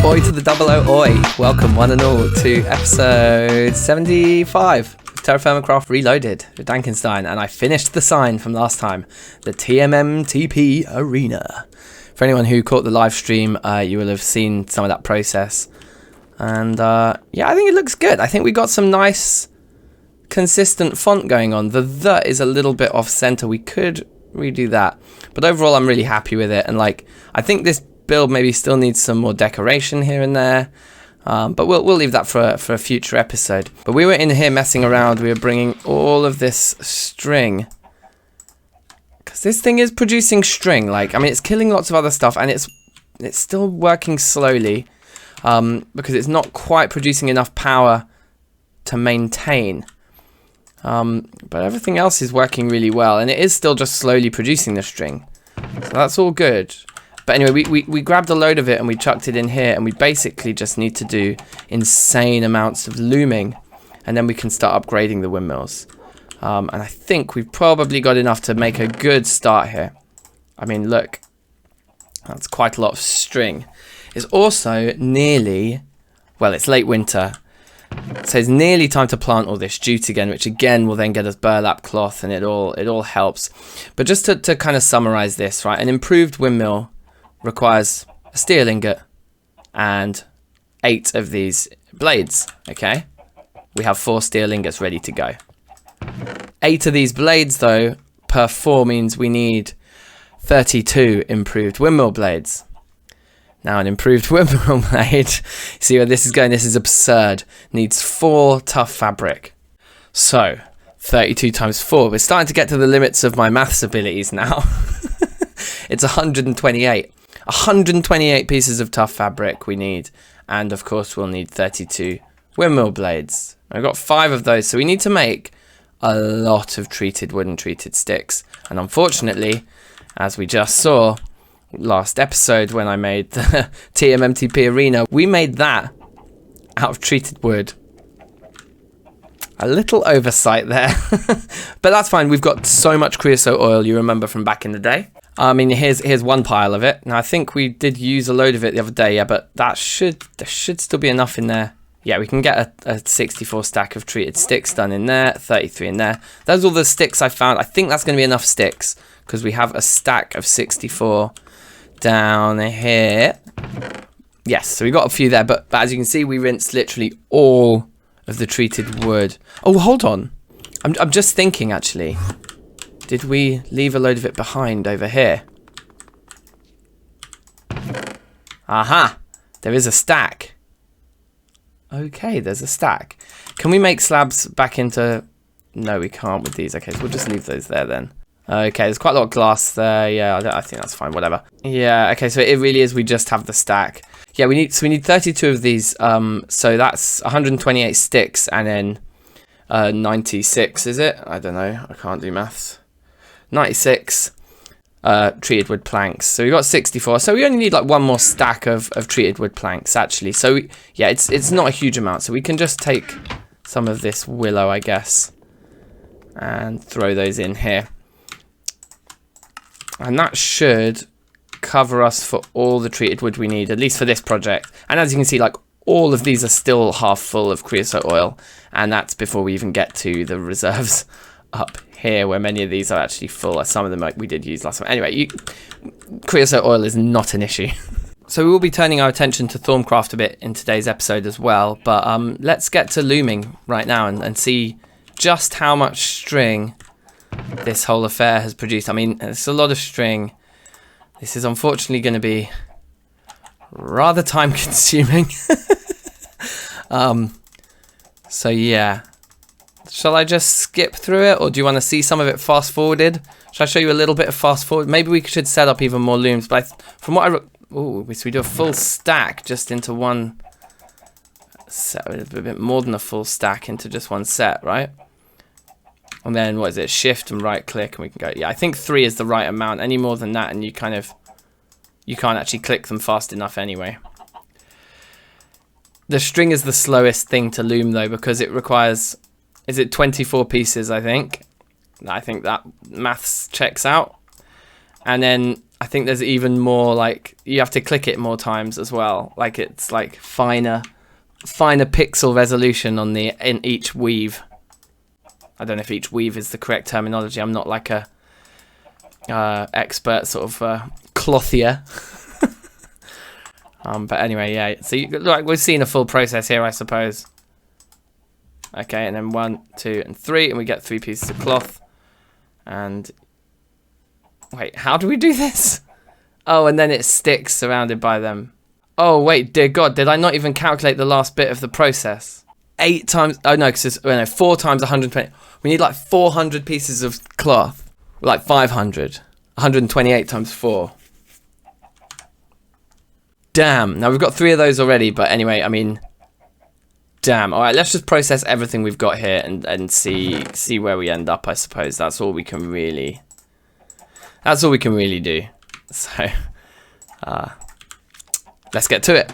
Oi to the double O oi. Welcome one and all to episode 75 of TerraFirmaCraft Reloaded with DankNStein, and I finished the sign from last time, the TMMTP Arena. For anyone who caught the live stream, you will have seen some of that process. And yeah, I think it looks good. I think we got some nice consistent font going on. The is a little bit off center. We could redo that. But overall, I'm really happy with it. And like, I think this build maybe still needs some more decoration here and there, but we'll leave that for a future episode. But we were in here messing around. We were bringing all of this string, because this thing is producing string. Like, I mean, it's killing lots of other stuff, and it's still working slowly, because it's not quite producing enough power to maintain. But everything else is working really well, and it is still just slowly producing the string, so that's all good. But anyway, we grabbed a load of it and we chucked it in here, and we basically just need to do insane amounts of looming, and then we can start upgrading the windmills. And I think we've probably got enough to make a good start here. I mean, look, that's quite a lot of string. It's also nearly, well, it's late winter, so it's nearly time to plant all this jute again, which again will then get us burlap cloth, and it all helps. But just to kind of summarize this, right, an improved windmill requires a steel ingot and 8 of these blades. Okay, we have 4 steel ingots ready to go. 8 of these blades though per 4 means we need 32 improved windmill blades. Now an improved windmill blade, see where this is going, this is absurd, needs 4 tough fabric. So 32 times 4, we're starting to get to the limits of my maths abilities now. It's 128. 128 pieces of tough fabric we need, and of course we'll need 32 windmill blades. I've got 5 of those, so we need to make a lot of treated wood and treated sticks. And unfortunately, as we just saw last episode when I made the TMMTP Arena, we made that out of treated wood. A little oversight there, but that's fine. We've got so much creosote oil, you remember from back in the day. I mean, here's one pile of it. Now, I think we did use a load of it the other day, yeah, but there should still be enough in there. Yeah, we can get a 64 stack of treated sticks done in there, 33 in there. Those are all the sticks I found. I think that's going to be enough sticks, because we have a stack of 64 down here. Yes, so we got a few there, but as you can see, we rinsed literally all of the treated wood. Oh, hold on. I'm just thinking, actually. Did we leave a load of it behind over here? Aha! There is a stack. Okay, there's a stack. Can we make slabs back into... No, we can't with these. Okay, so we'll just leave those there then. Okay, there's quite a lot of glass there. Yeah, I think that's fine, whatever. Yeah, okay, so it really is, we just have the stack. Yeah, we need 32 of these, so that's 128 sticks, and then 96, is it? I don't know, I can't do maths. 96 treated wood planks. So we've got 64. So we only need like one more stack of treated wood planks, actually. So yeah, it's not a huge amount. So we can just take some of this willow, I guess, and throw those in here. And that should cover us for all the treated wood we need, at least for this project. And as you can see, like, all of these are still half full of creosote oil, and that's before we even get to the reserves up here, where many of these are actually full. Some of them we did use last time. Anyway, creosote oil is not an issue. So we will be turning our attention to Thermcraft a bit in today's episode as well, but let's get to looming right now and see just how much string this whole affair has produced. I mean, it's a lot of string. This is unfortunately going to be rather time consuming. So yeah, shall I just skip through it, or do you want to see some of it fast forwarded? Shall I show you a little bit of fast forward? Maybe we should set up even more looms, but from what so we do a full stack just into one set, a bit more than a full stack into just one set, right? And then what is it? Shift and right click, and we can go. Yeah, I think 3 is the right amount. Any more than that, and you can't actually click them fast enough anyway. The string is the slowest thing to loom though, because it requires, is it 24 pieces? I think that maths checks out. And then I think there's even more, like, you have to click it more times as well. Like, it's like finer pixel resolution on in each weave. I don't know if each weave is the correct terminology. I'm not like a expert sort of clothier. But anyway, yeah. So like we've seen a full process here, I suppose. Okay, and then 1, 2, and 3, and we get 3 pieces of cloth. And wait, how do we do this? Oh, and then it sticks surrounded by them. Oh wait, dear God, did I not even calculate the last bit of the process? 8 times. Oh no, because it's 4 times 120. We need like 400 pieces of cloth. Like 500. 128 times 4. Damn. Now we've got 3 of those already, but anyway, I mean, damn. All right, let's just process everything we've got here and see where we end up. I suppose that's all we can really. That's all we can really do. So, let's get to it.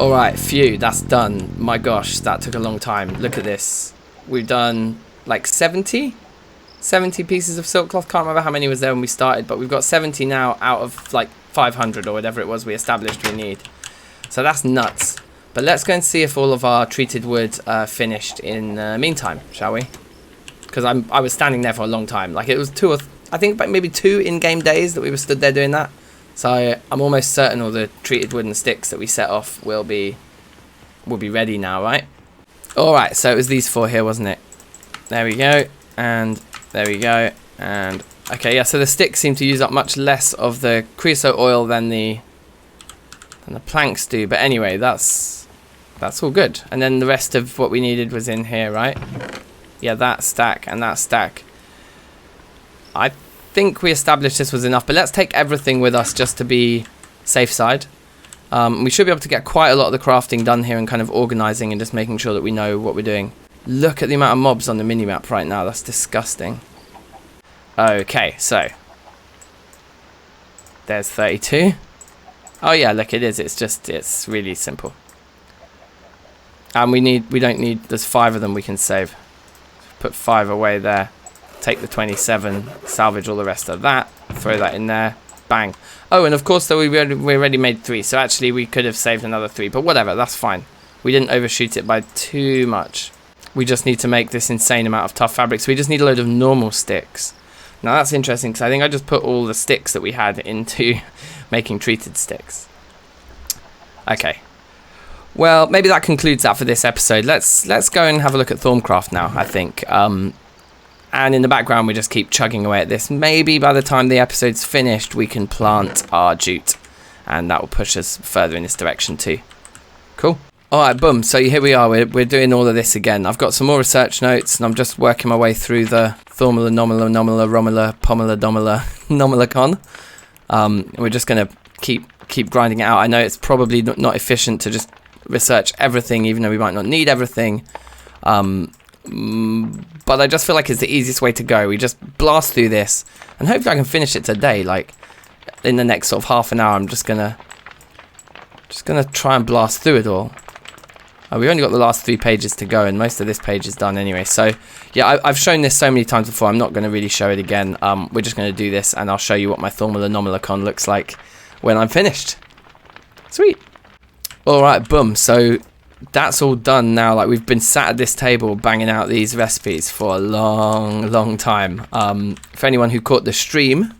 Alright, phew, that's done. My gosh, that took a long time. Look at this. We've done like 70 pieces of silk cloth. Can't remember how many was there when we started, but we've got 70 now out of like 500 or whatever it was we established we need. So that's nuts. But let's go and see if all of our treated wood finished in the meantime, shall we? Because I was standing there for a long time. Like it was I think maybe 2 in-game days that we were stood there doing that. So I'm almost certain all the treated wooden sticks that we set off will be ready now, right? Alright, so it was these 4 here, wasn't it? There we go, and there we go, and okay, yeah, so the sticks seem to use up much less of the creosote oil than the planks do, but anyway, that's all good. And then the rest of what we needed was in here, right? Yeah, that stack and that stack. I think we established this was enough, but let's take everything with us just to be safe side. We should be able to get quite a lot of the crafting done here and kind of organizing and just making sure that we know what we're doing. Look at the amount of mobs on the mini-map right now. That's disgusting. Okay, so there's 32. Oh yeah, look, it is. It's really simple. And we don't need, there's 5 of them we can save. Put 5 away there. Take the 27, salvage all the rest of that, throw that in there, bang. Oh, and of course, though, we already made 3, so actually we could have saved another 3, but whatever, that's fine. We didn't overshoot it by too much. We just need to make this insane amount of tough fabric, so we just need a load of normal sticks. Now that's interesting, because I think I just put all the sticks that we had into making treated sticks. Okay. Well, maybe that concludes that for this episode. Let's go and have a look at Thaumcraft now, I think. And in the background, we just keep chugging away at this. Maybe by the time the episode's finished, we can plant our jute. And that will push us further in this direction too. Cool. Alright, boom. So here we are. We're doing all of this again. I've got some more research notes, and I'm just working my way through the Thormula, Nomula, Nomula, Romula, Pomula, Domula, Nomalacon. We're just going to keep grinding it out. I know it's probably not efficient to just research everything, even though we might not need everything. But I just feel like it's the easiest way to go. We just blast through this, and hopefully I can finish it today. Like in the next sort of half an hour, I'm just gonna try and blast through it all. We've only got the last 3 pages to go, and most of this page is done anyway. So yeah, I've shown this so many times before. I'm not going to really show it again. We're just going to do this, and I'll show you what my Thormula Nomalacon looks like when I'm finished. Sweet. All right, boom. So that's all done now. Like, we've been sat at this table banging out these recipes for a long time. For anyone who caught the stream,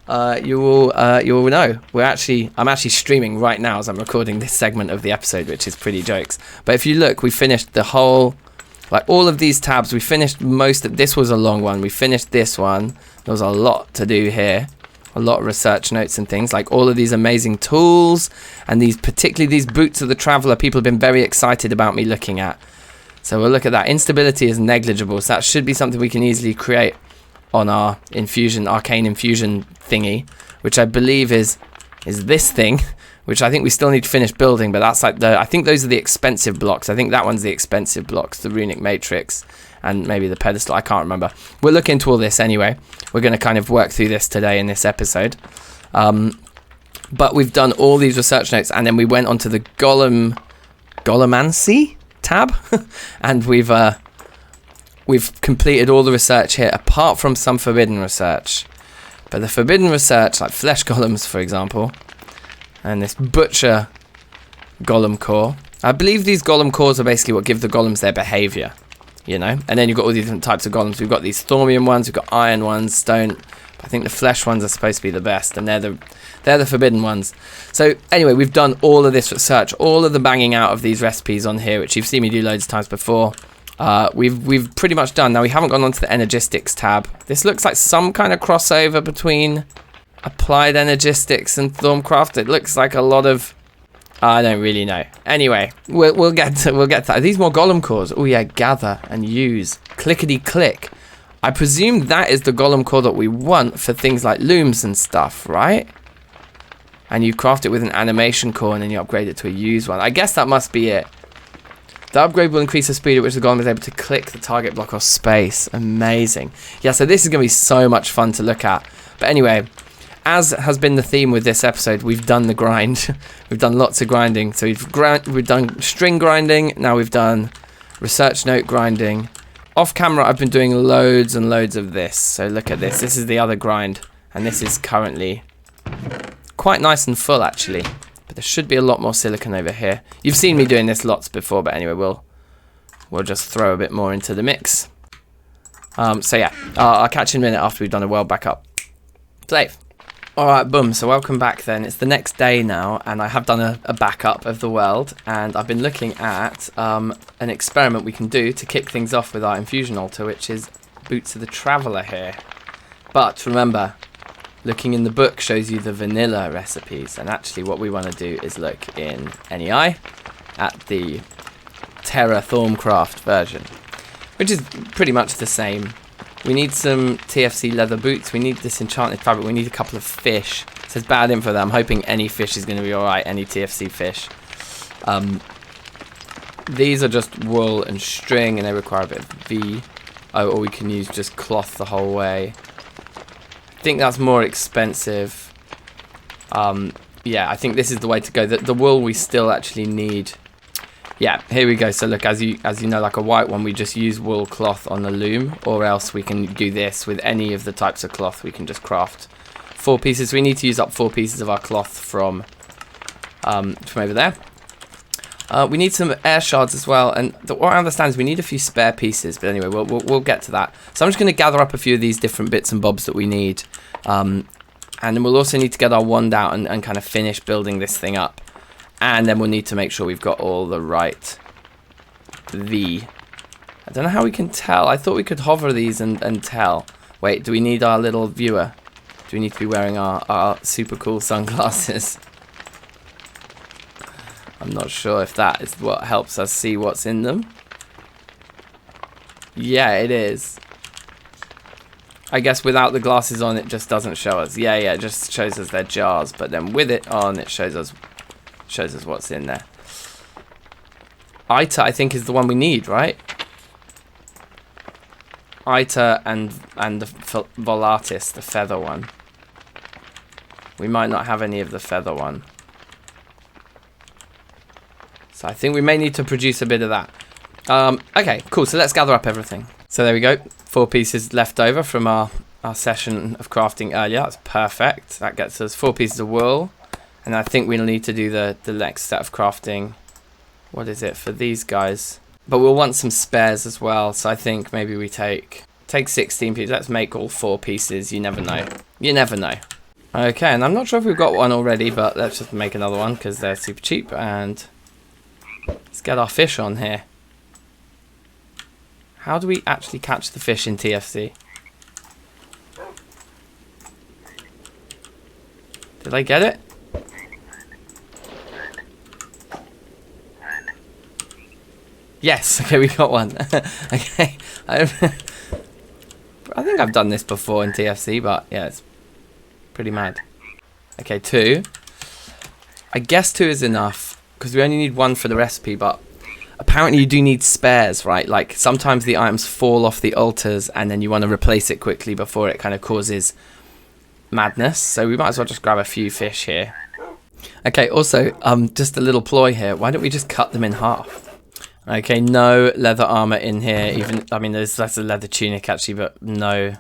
you will know I'm actually streaming right now as I'm recording this segment of the episode, which is pretty jokes. But if you look, we finished the whole, like all of these tabs. We finished most of this. Was a long one. We finished this one. There was a lot to do here. A lot of research notes and things, like all of these amazing tools, and particularly these boots of the traveler. People have been very excited about me looking at. So we'll look at that. Instability is negligible, so that should be something we can easily create on our arcane infusion thingy, which I believe is is this thing, which I think we still need to finish building, but that's like I think those are the expensive blocks. I think that one's the expensive blocks, the runic matrix, and maybe the pedestal. I can't remember. We'll look into all this anyway. We're going to kind of work through this today in this episode. But we've done all these research notes, and then we went onto the Golemancy tab, and we've completed all the research here, apart from some forbidden research. But the forbidden research, like flesh golems, for example, and this butcher golem core. I believe these golem cores are basically what give the golems their behavior, you know. And then you've got all these different types of golems. We've got these thormium ones, we've got iron ones, stone. I think the flesh ones are supposed to be the best, and they're the forbidden ones. So anyway, we've done all of this research, all of the banging out of these recipes on here, which you've seen me do loads of times before. We've pretty much done. Now we haven't gone onto the energistics tab. This looks like some kind of crossover between applied energistics and Thormcraft. It looks like a lot of, I don't really know. Anyway, we'll get to that. Are these more golem cores? Oh yeah, gather and use. Clickety click. I presume that is the golem core that we want for things like looms and stuff, right? And you craft it with an animation core and then you upgrade it to a use one. I guess that must be it. The upgrade will increase the speed at which the golem is able to click the target block or space. Amazing. Yeah, so this is going to be so much fun to look at. But anyway, as has been the theme with this episode, we've done the grind. We've done lots of grinding. So we've done string grinding. Now we've done research note grinding. Off camera, I've been doing loads and loads of this. So look at this. This is the other grind. And this is currently quite nice and full, actually. But there should be a lot more silicon over here. You've seen me doing this lots before, but anyway, we'll just throw a bit more into the mix. So yeah, I'll catch you in a minute after we've done a world backup. Save. Alright, boom, so welcome back then. It's the next day now, and I have done a backup of the world, and I've been looking at an experiment we can do to kick things off with our infusion altar, which is Boots of the Traveller here. But remember, looking in the book shows you the vanilla recipes, and actually what we want to do is look in NEI at the TerraFirmaCraft version, which is pretty much the same. We need some TFC leather boots, we need this enchanted fabric, we need a couple of fish. It says bad info there. I'm hoping any fish is going to be alright, any TFC fish. These are just wool and string, and they require a bit of V. Oh, or we can use just cloth the whole way. I think that's more expensive. Yeah, I think this is the way to go. The wool we still actually need. Yeah, here we go. So look, as you know, like a white one, we just use wool cloth on the loom, or else we can do this with any of the types of cloth. We can just craft 4 pieces. We need to use up 4 pieces of our cloth from over there. We need some air shards as well, and what I understand is we need a few spare pieces. But anyway, we'll get to that. So I'm just going to gather up a few of these different bits and bobs that we need, and then we'll also need to get our wand out and kind of finish building this thing up. And then we'll need to make sure we've got all the right V. I don't know how we can tell. I thought we could hover these and tell. Wait, do we need our little viewer? Do we need to be wearing our super cool sunglasses? I'm not sure if that is what helps us see what's in them. Yeah, it is. I guess without the glasses on, it just doesn't show us. Yeah, it just shows us their jars. But then with it on, it shows us what's in there. Ita, I think, is the one we need, right? Ita and the Volatis, the feather one. We might not have any of the feather one. So I think we may need to produce a bit of that. Okay, cool. So let's gather up everything. So there we go. 4 pieces left over from our session of crafting earlier. That's perfect. That gets us 4 pieces of wool. And I think we'll need to do the next set of crafting. What is it for these guys? But we'll want some spares as well. So I think maybe we take 16 pieces. Let's make all 4 pieces. You never know. You never know. Okay, and I'm not sure if we've got one already, but let's just make another one because they're super cheap. And let's get our fish on here. How do we actually catch the fish in TFC? Did I get it? Yes, okay, we got one. Okay, I think I've done this before in TFC, but yeah, it's pretty mad. Okay, 2. I guess 2 is enough, because we only need 1 for the recipe, but apparently you do need spares, right? Like, sometimes the items fall off the altars, and then you want to replace it quickly before it kind of causes madness. So we might as well just grab a few fish here. Okay, also, just a little ploy here. Why don't we just cut them in half? Okay, no leather armor in here. Even, I mean, that's a leather tunic actually, but no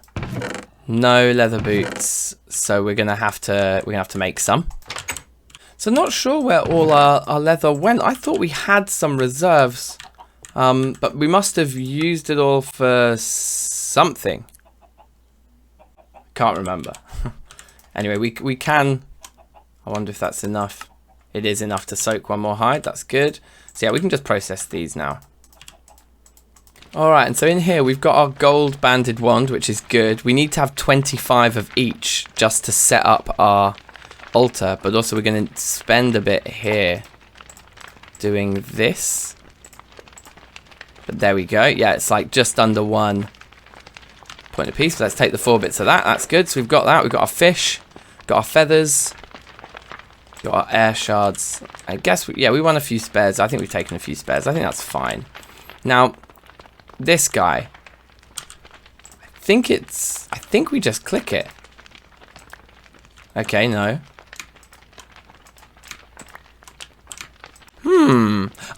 leather boots. So we're gonna have to make some. So not sure where all our leather went. I thought we had some reserves, but we must have used it all for something. Can't remember. Anyway, we can. I wonder if that's enough. It is enough to soak 1 more hide. That's good. So yeah, we can just process these now. Alright, and so in here we've got our gold banded wand, which is good. We need to have 25 of each just to set up our altar, but also we're going to spend a bit here doing this. But there we go. Yeah, it's like just under 1 point a piece. Let's take the 4 bits of that. That's good. So we've got that. We've got our fish, got our feathers, got our air shards. I guess, we want a few spares. I think we've taken a few spares. I think that's fine. Now, this guy, I think we just click it. Okay, no.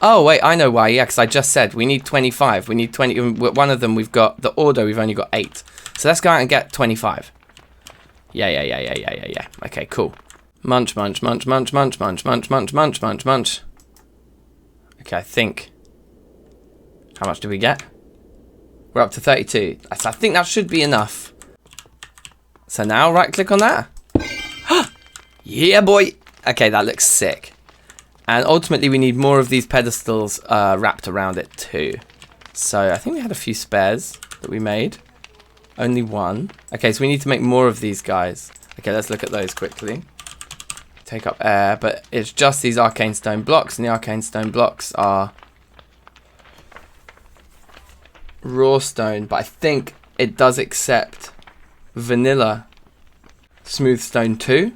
Oh, wait, I know why. Yeah, because I just said we need 25. We need 20. One of them, we've got the order, we've only got 8. So let's go out and get 25. Yeah. Okay, cool. Munch. Okay, I think. How much do we get? We're up to 32. I think that should be enough. So now right click on that. Yeah, boy. Okay, that looks sick. And ultimately we need more of these pedestals wrapped around it too. So I think we had a few spares that we made. Only 1. Okay, so we need to make more of these guys. Okay, let's look at those quickly. Take up air, but it's just these arcane stone blocks, and the arcane stone blocks are raw stone, but I think it does accept vanilla smooth stone too.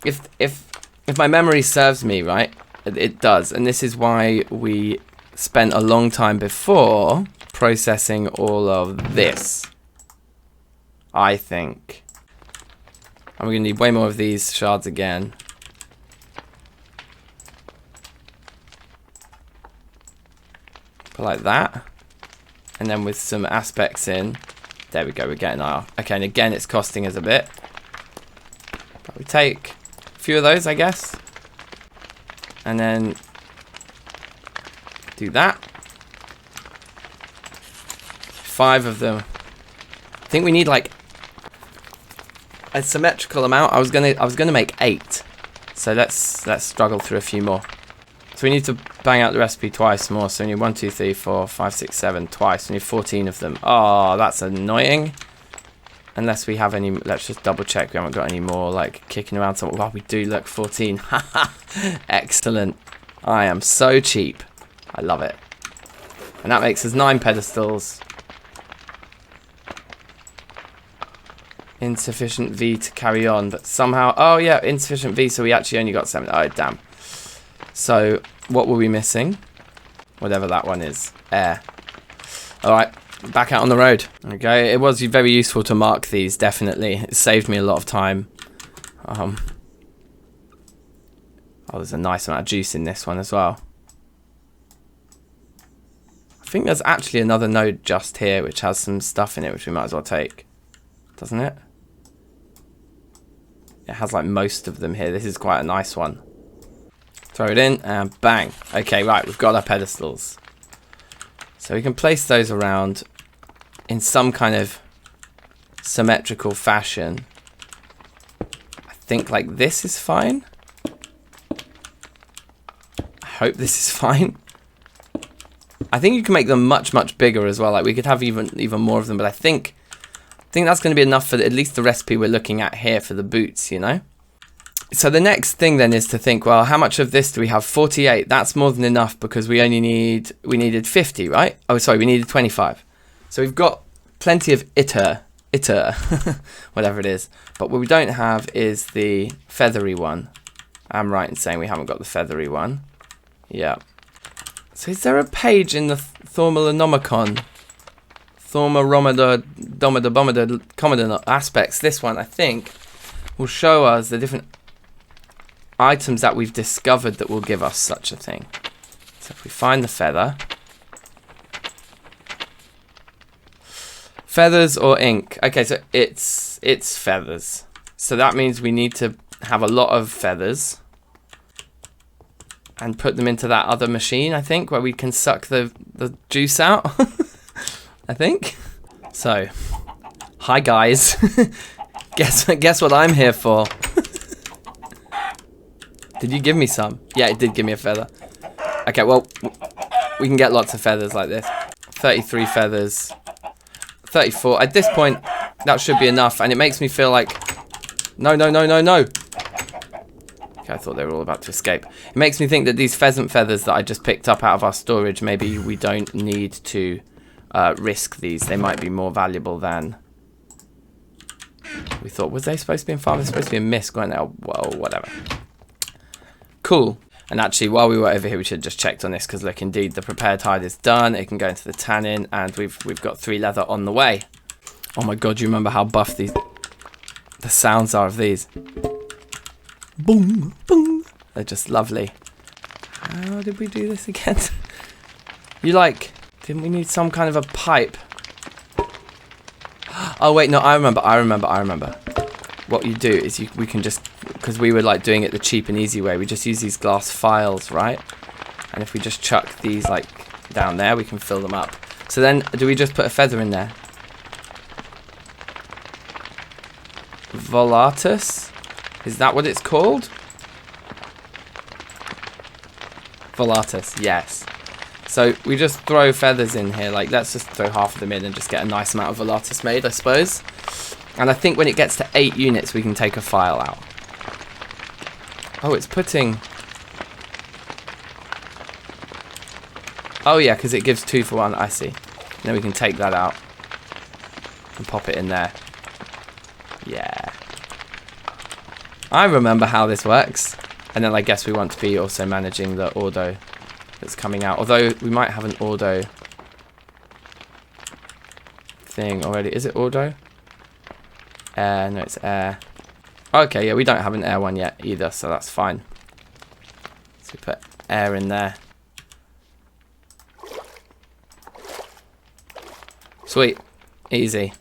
If my memory serves me right, it does, and this is why we spent a long time before processing all of this, I think. And we're going to need way more of these shards again. Put like that. And then with some aspects in. There we go, we're getting our... Okay, and again it's costing us a bit. But we take a few of those, I guess. And then do that. 5 of them. I think we need like a symmetrical amount. I was gonna make 8. So let's struggle through a few more. So we need to bang out the recipe twice more. So we need 1, 2, 3, 4, 5, 6, 7 twice. We need 14 of them. Oh, that's annoying. Unless we have any, let's just double check we haven't got any more like kicking around somewhere. Well, we do, look, 14. Haha, excellent. I am so cheap. I love it. And that makes us 9 pedestals. Insufficient V to carry on, but somehow, oh yeah, insufficient V, so we actually only got 7. Oh, damn. So, what were we missing? Whatever that one is. Air. Alright, back out on the road. Okay, it was very useful to mark these, definitely. It saved me a lot of time. Oh, there's a nice amount of juice in this one as well. I think there's actually another node just here which has some stuff in it which we might as well take. Doesn't it? It has like most of them here. This is quite a nice one. Throw it in and bang. Okay, right, we've got our pedestals. So we can place those around in some kind of symmetrical fashion. I think like this is fine. I hope this is fine. I think you can make them much, much bigger as well. Like we could have even more of them, but I think that's going to be enough for at least the recipe we're looking at here for the boots, you know? So the next thing then is to think, well, how much of this do we have? 48. That's more than enough because we needed 50, right? Oh, sorry, we needed 25. So we've got plenty of itter, whatever it is. But what we don't have is the feathery one. I'm right in saying we haven't got the feathery one. Yeah. So is there a page in the Thormalonomicon? Commodore aspects. This one, I think, will show us the different items that we've discovered that will give us such a thing. So if we find the feather. Feathers or ink? Okay, so it's feathers. So that means we need to have a lot of feathers and put them into that other machine, I think, where we can suck the juice out. I think. So, hi guys. Guess what I'm here for? Did you give me some? Yeah, it did give me a feather. Okay, well, we can get lots of feathers like this. 33 feathers. 34. At this point, that should be enough, and it makes me feel like... No. Okay, I thought they were all about to escape. It makes me think that these pheasant feathers that I just picked up out of our storage, maybe we don't need to risk these. They might be more valuable than we thought. Was they supposed to be in farm? They're supposed to be in mist, weren't they? Oh, well, whatever. Cool. And actually, while we were over here, we should have just checked on this, because look, indeed, the prepared hide is done. It can go into the tannin, and we've got 3 leather on the way. Oh my god, you remember how buff the sounds are of these? Boom, boom. They're just lovely. How did we do this again? Didn't we need some kind of a pipe? Oh wait, no, I remember. What you do is we can just, because we were like doing it the cheap and easy way, we just use these glass files, right? And if we just chuck these like down there, we can fill them up. So then, do we just put a feather in there? Volatus? Is that what it's called? Volatus, yes. So we just throw feathers in here, like let's just throw half of them in and just get a nice amount of Volatus made, I suppose. And I think when it gets to 8 units, we can take a file out. Oh, it's putting... Oh yeah, because it gives 2 for 1, I see. Then we can take that out and pop it in there. Yeah. I remember how this works. And then I guess we want to be also managing the ordo that's coming out. Although we might have an ordo thing already. Is it ordo? Air. No, it's air. Okay, yeah, we don't have an air one yet either, so that's fine. So we put air in there. Sweet. Easy.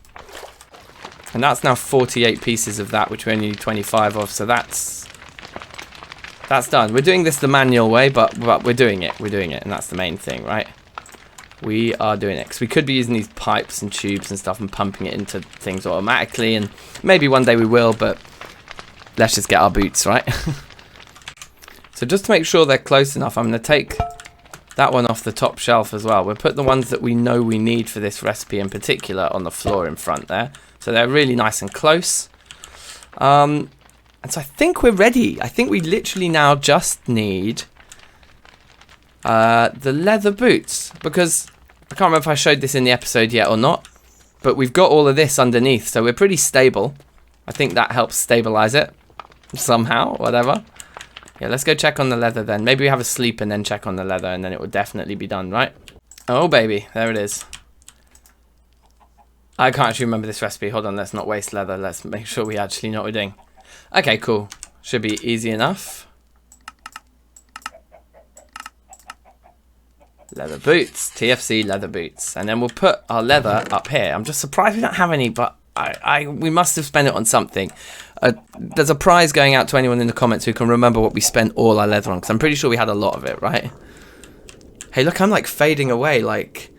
And that's now 48 pieces of that, which we only need 25 of, so that's done. We're doing this the manual way, but we're doing it. We're doing it, and that's the main thing, right? We are doing it. Because we could be using these pipes and tubes and stuff and pumping it into things automatically, and maybe one day we will, but let's just get our boots, right? So just to make sure they're close enough, I'm going to take that one off the top shelf as well. We'll put the ones that we know we need for this recipe in particular on the floor in front there. So they're really nice and close. And so I think we're ready. I think we literally now just need the leather boots. Because I can't remember if I showed this in the episode yet or not. But we've got all of this underneath. So we're pretty stable. I think that helps stabilize it. Somehow, whatever. Yeah, let's go check on the leather then. Maybe we have a sleep and then check on the leather. And then it will definitely be done, right? Oh, baby. There it is. I can't actually remember this recipe. Hold on, let's not waste leather. Let's make sure we actually know what we're doing. Okay, cool. Should be easy enough. Leather boots. TFC leather boots. And then we'll put our leather up here. I'm just surprised we don't have any, but we must have spent it on something. There's a prize going out to anyone in the comments who can remember what we spent all our leather on, because I'm pretty sure we had a lot of it, right? Hey, look, I'm like fading away like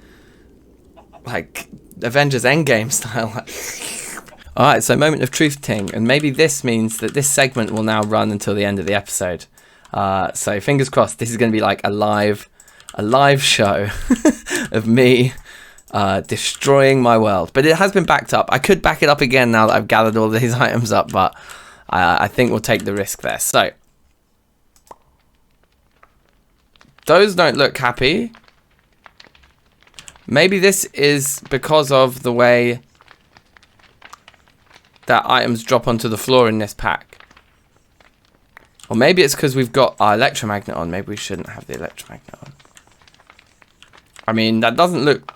Avengers Endgame style. Alright, so moment of truth ting, and maybe this means that this segment will now run until the end of the episode. So fingers crossed, this is going to be like a live show of me destroying my world. But it has been backed up. I could back it up again now that I've gathered all these items up, but I think we'll take the risk there. So those don't look happy. Maybe this is because of the way that items drop onto the floor in this pack. Or maybe it's because we've got our electromagnet on. Maybe we shouldn't have the electromagnet on. I mean, that doesn't look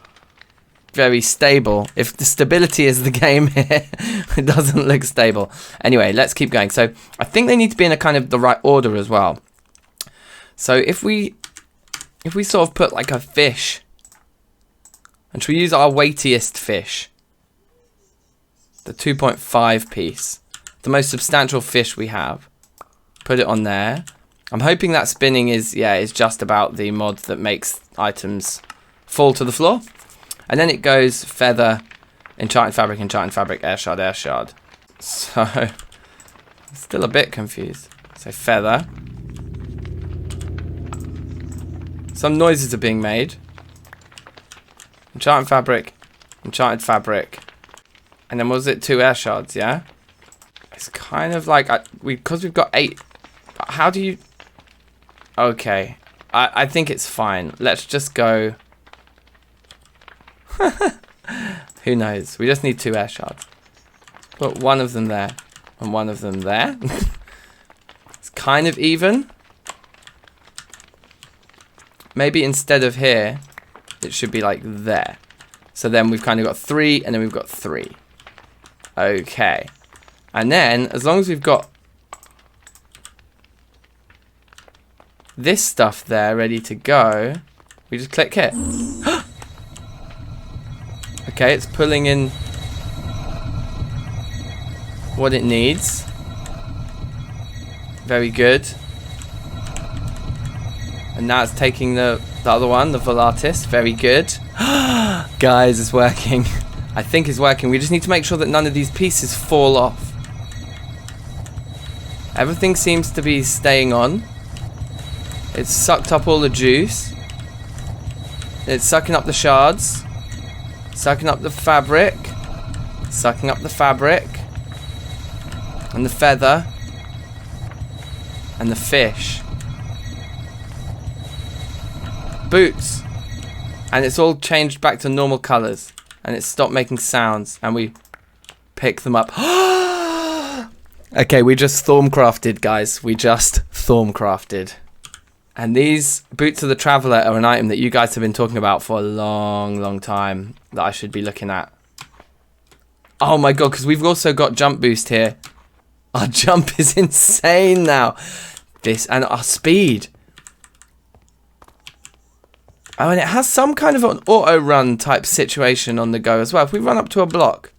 very stable. If the stability is the game here, it doesn't look stable. Anyway, let's keep going. So I think they need to be in a kind of the right order as well. So if we sort of put like a fish, and should we use our weightiest fish? The 2.5 piece. The most substantial fish we have. Put it on there. I'm hoping that spinning is just about the mod that makes items fall to the floor. And then it goes feather, enchanted fabric, air shard. So, I'm still a bit confused. So feather. Some noises are being made. Enchanted fabric. And then was it 2 air shards, yeah? It's kind of like, because we've got 8. How do you... Okay. I think it's fine. Let's just go... Who knows? We just need 2 air shards. Put one of them there. And one of them there. It's kind of even. Maybe instead of here, it should be like there. So then we've kind of got 3, and then we've got 3. Okay. And then, as long as we've got this stuff there ready to go, we just click here. Okay, it's pulling in what it needs. Very good. And now it's taking the other one, the Volatis. Very good. Guys, it's working. I think it's working. We just need to make sure that none of these pieces fall off. Everything seems to be staying on. It's sucked up all the juice. It's sucking up the shards. Sucking up the fabric. Sucking up the fabric. And the feather. And the fish. Boots. And it's all changed back to normal colours. And it's stopped making sounds. And we pick them up. Okay, we just Thormcrafted, guys. We just Thormcrafted. And these Boots of the Traveller are an item that you guys have been talking about for a long, long time. That I should be looking at. Oh my god, because we've also got jump boost here. Our jump is insane now. This, and our speed. Oh, and it has some kind of an auto-run type situation on the go as well. If we run up to a block,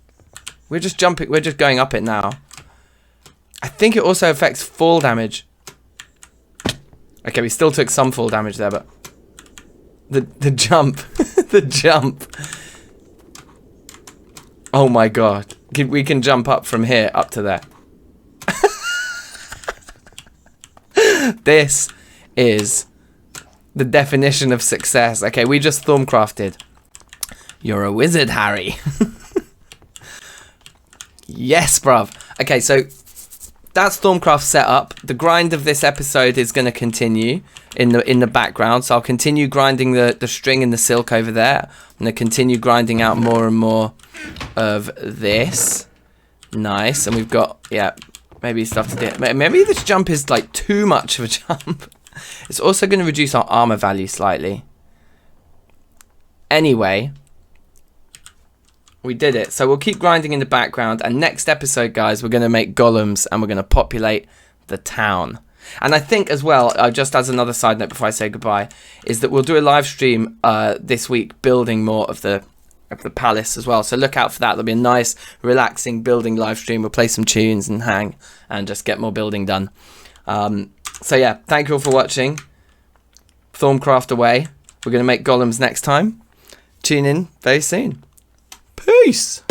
we're just jumping, we're just going up it now. I think it also affects fall damage. Okay, we still took some fall damage there, but the jump, the jump. Oh my god, we can jump up from here up to there. This is the definition of success. Okay, we just Thormcrafted. You're a wizard, Harry. Yes, bruv. Okay, so that's Thormcraft set up. The grind of this episode is going to continue in the background. So I'll continue grinding the string and the silk over there. I'm going to continue grinding out more and more of this. Nice. And we've got, yeah, maybe stuff to do. Maybe this jump is like too much of a jump. It's also going to reduce our armor value slightly. Anyway, we did it. So we'll keep grinding in the background. And next episode, guys, we're going to make golems and we're going to populate the town. And I think as well, just as another side note before I say goodbye, is that we'll do a live stream this week building more of the palace as well. So look out for that. There'll be a nice, relaxing building live stream. We'll play some tunes and hang and just get more building done. So yeah, thank you all for watching. Thormcraft away. We're going to make golems next time. Tune in very soon. Peace!